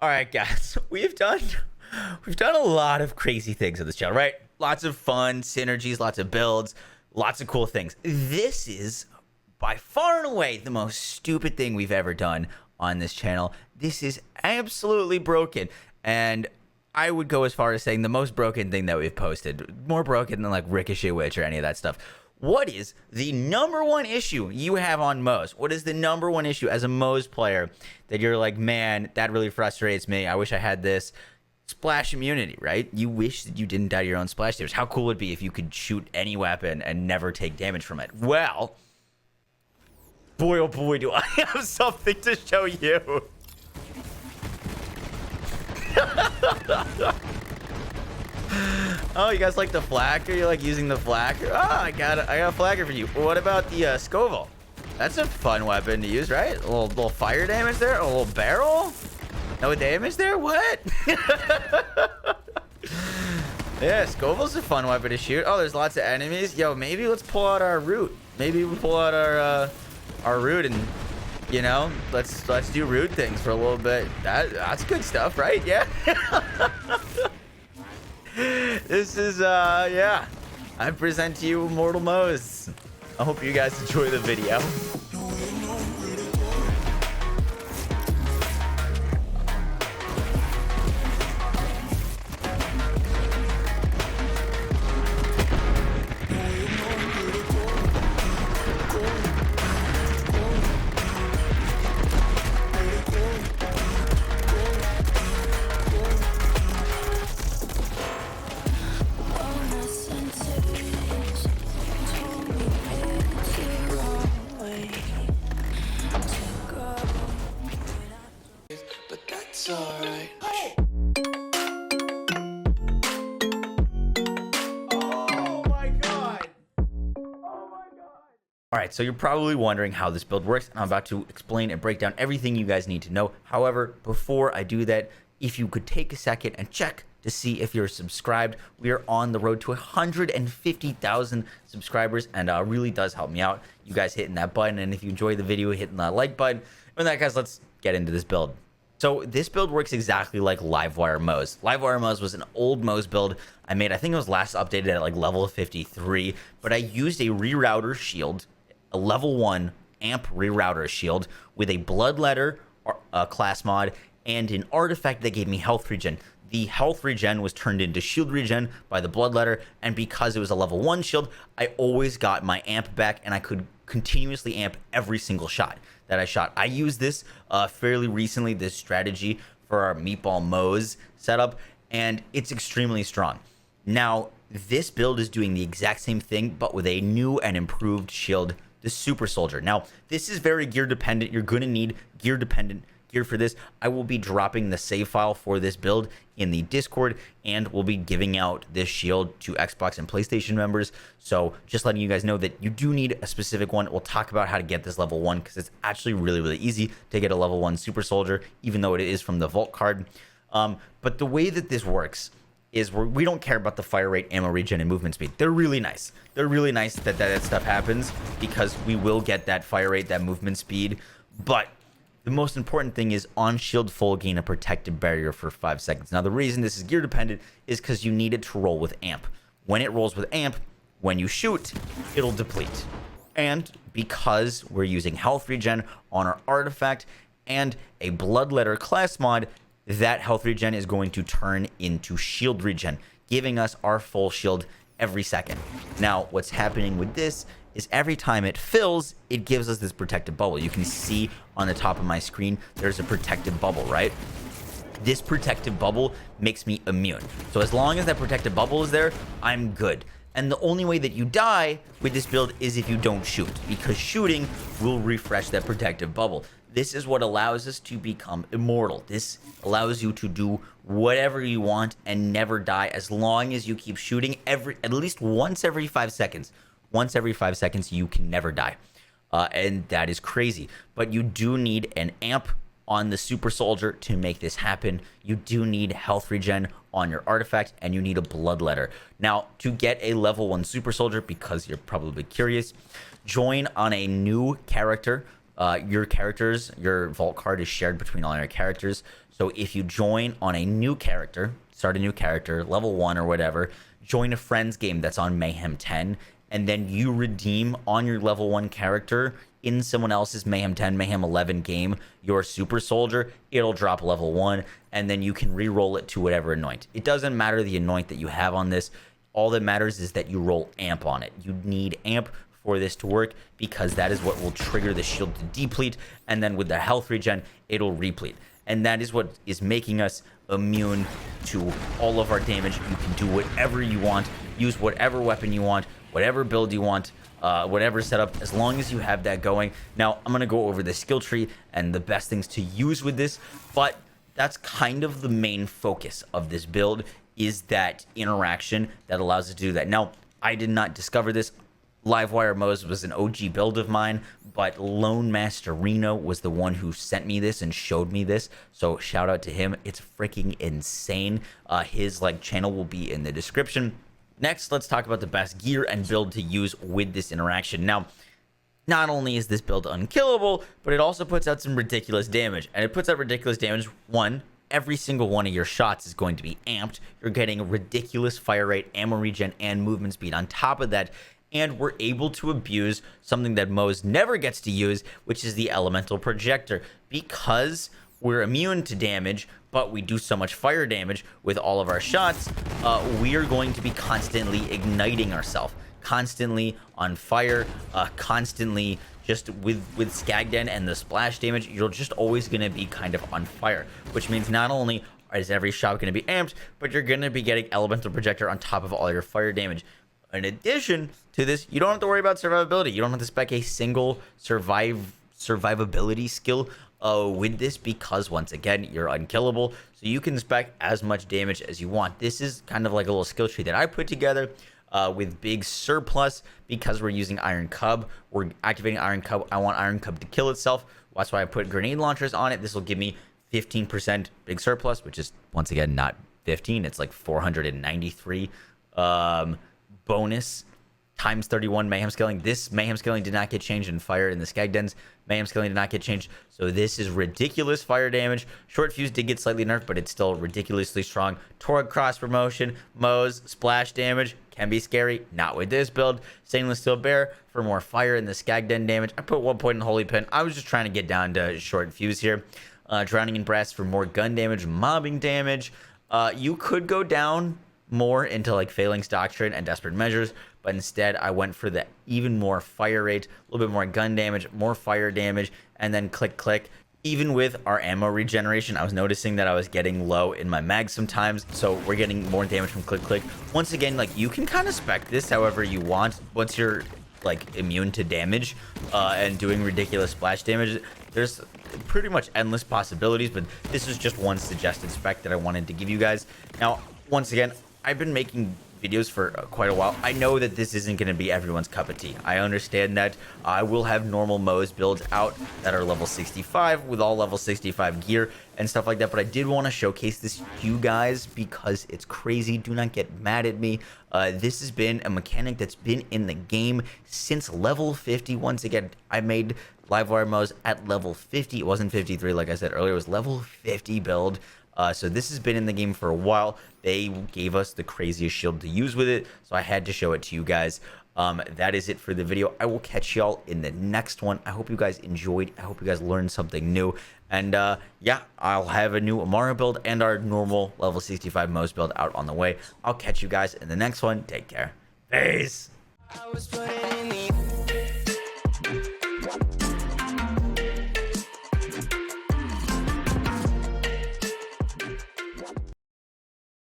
All right, guys, we've done a lot of crazy things on this channel, right? Lots of fun synergies, lots of builds, lots of cool things. This is by far and away the most stupid thing we've ever done on this channel. This is absolutely broken, and I would go as far as saying the most broken thing that we've posted. More broken than like Ricochet Witch or any of that stuff. What is the number one issue you have on Moze? What is the number one issue as a Moze player that you're like, man, that really frustrates me. I wish I had this. Splash immunity, right? You wish that you didn't die to your own splash damage. How cool would it be if you could shoot any weapon and never take damage from it? Well, boy, oh boy, do I have something to show you. Oh, you guys like the flagger? You like using the flagger? Oh, I got a flagger for you. What about the Scoville? That's a fun weapon to use, right? A little fire damage there, a little barrel. No damage there? What? Yeah, Scoville's a fun weapon to shoot. Oh, there's lots of enemies. Yo, maybe let's pull out our root. Maybe we pull out our root and, you know, let's do root things for a little bit. That's good stuff, right? Yeah. This is yeah. I present to you Immortal Moze. I hope you guys enjoy the video. Alright. Alright, so you're probably wondering how this build works, and I'm about to explain and break down everything you guys need to know. However, before I do that, if you could take a second and check to see if you're subscribed. We are on the road to 150,000 subscribers, and really does help me out, you guys hitting that button, and if you enjoy the video, hitting that like button. With that, guys, let's get into this build. So this build works exactly like Livewire Moze. Livewire Moze was an old Moze build I made. I think it was last updated at like level 53, but I used a rerouter shield, a level 1 amp rerouter shield with a bloodletter class mod and an artifact that gave me health regen. The health regen was turned into shield regen by the bloodletter, and because it was a level 1 shield, I always got my amp back, and I could continuously amp every single shot that I shot. I used this fairly recently, this strategy, for our Meatball Moze setup, and it's extremely strong. Now, this build is doing the exact same thing, but with a new and improved shield, the Super Soldier. Now, this is very gear dependent. You're going to need gear dependent gear for this. I will be dropping the save file for this build in the Discord, and we'll be giving out this shield to Xbox and PlayStation members. So just letting you guys know that you do need a specific one. We'll talk about how to get this level 1, because it's actually really easy to get a level 1 Super Soldier, even though it is from the Vault card. But the way that this works is we don't care about the fire rate, ammo regen, and movement speed. They're really nice. They're really nice that stuff happens, because we will get that fire rate, that movement speed. But the most important thing is on shield full, gain a protective barrier for 5 seconds. Now, the reason this is gear dependent is because you need it to roll with amp. When it rolls with amp, when you shoot, it'll deplete. And because we're using health regen on our artifact and a bloodletter class mod, that health regen is going to turn into shield regen, giving us our full shield every second. Now, what's happening with this is every time it fills, it gives us this protective bubble. You can see on the top of my screen, there's a protective bubble, right? This protective bubble makes me immune. So as long as that protective bubble is there, I'm good. And the only way that you die with this build is if you don't shoot, because shooting will refresh that protective bubble. This is what allows us to become immortal. This allows you to do whatever you want and never die, as long as you keep shooting at least once every 5 seconds. Once every 5 seconds, you can never die. And that is crazy. But you do need an amp on the Super Soldier to make this happen. You do need health regen on your artifact, and you need a bloodletter. Now, to get a level 1 Super Soldier, because you're probably curious, join on a new character. Your vault card is shared between all your characters. So if you join on a new character, start a new character, level 1 or whatever, join a friend's game that's on Mayhem 10, and then you redeem on your level 1 character in someone else's Mayhem 10, Mayhem 11 game, your super soldier, it'll drop level 1, and then you can re-roll it to whatever anoint. It doesn't matter the anoint that you have on this. All that matters is that you roll amp on it. You need amp for this to work because that is what will trigger the shield to deplete, and then with the health regen, it'll replete. And that is what is making us immune to all of our damage. You can do whatever you want, use whatever weapon you want, whatever build you want, whatever setup, as long as you have that going. Now, I'm going to go over the skill tree and the best things to use with this, but that's kind of the main focus of this build, is that interaction that allows us to do that. Now, I did not discover this. Livewire Moze was an OG build of mine, but Lonemasterino was the one who sent me this and showed me this. So shout out to him. It's freaking insane. His channel will be in the description. Next, let's talk about the best gear and build to use with this interaction. Now, not only is this build unkillable, but it also puts out some ridiculous damage. And it puts out ridiculous damage. One, every single one of your shots is going to be amped. You're getting ridiculous fire rate, ammo regen, and movement speed on top of that. And we're able to abuse something that Moze never gets to use, which is the elemental projector. Because we're immune to damage, but we do so much fire damage with all of our shots, we are going to be constantly igniting ourselves, constantly on fire, constantly just with Skagden and the splash damage. You're just always going to be kind of on fire, which means not only is every shot going to be amped, but you're going to be getting elemental projector on top of all your fire damage. In addition to this, you don't have to worry about survivability. You don't have to spec a single survivability skill with this, because once again, you're unkillable. So you can spec as much damage as you want. This is kind of like a little skill tree that I put together with big surplus, because we're using Iron Cub. We're activating Iron Cub. I want Iron Cub to kill itself. That's why I put grenade launchers on it. This will give me 15% big surplus, which is once again not 15. It's like 493 bonus times 31 mayhem scaling. This mayhem scaling did not get changed in fire. In the Skagden's mayhem scaling did not get changed, so this is ridiculous fire damage. Short fuse did get slightly nerfed, but it's still ridiculously strong. Torg cross promotion, Moze splash damage can be scary, not with this build. Stainless steel bear for more fire in the Skagden damage. I put 1 point in holy pin. I was just trying to get down to short fuse here. Drowning in brass for more gun damage, mobbing damage. You could go down more into Phalanx Doctrine and Desperate Measures, but instead I went for the even more fire rate, a little bit more gun damage, more fire damage, and then click. Even with our ammo regeneration, I was noticing that I was getting low in my mag sometimes, so we're getting more damage from click. Once again, you can kind of spec this however you want. Once you're immune to damage and doing ridiculous splash damage, there's pretty much endless possibilities, but this is just one suggested spec that I wanted to give you guys. Now, once again, I've been making videos for quite a while. I know that this isn't going to be everyone's cup of tea. I understand that. I will have normal Moze builds out that are level 65 with all level 65 gear and stuff like that, but I did want to showcase this to you guys because it's crazy. Do not get mad at me. This has been a mechanic that's been in the game since level 50. Once again, I made Livewire Moze at level 50. It wasn't 53 like I said earlier. It was level 50 build. So this has been in the game for a while. They gave us the craziest shield to use with it, so I had to show it to you guys. That is it for the video. I will catch y'all in the next one. I hope you guys enjoyed. I hope you guys learned something new. And yeah, I'll have a new Amara build and our normal level 65 Moze build out on the way. I'll catch you guys in the next one. Take care. Peace. I was putting in the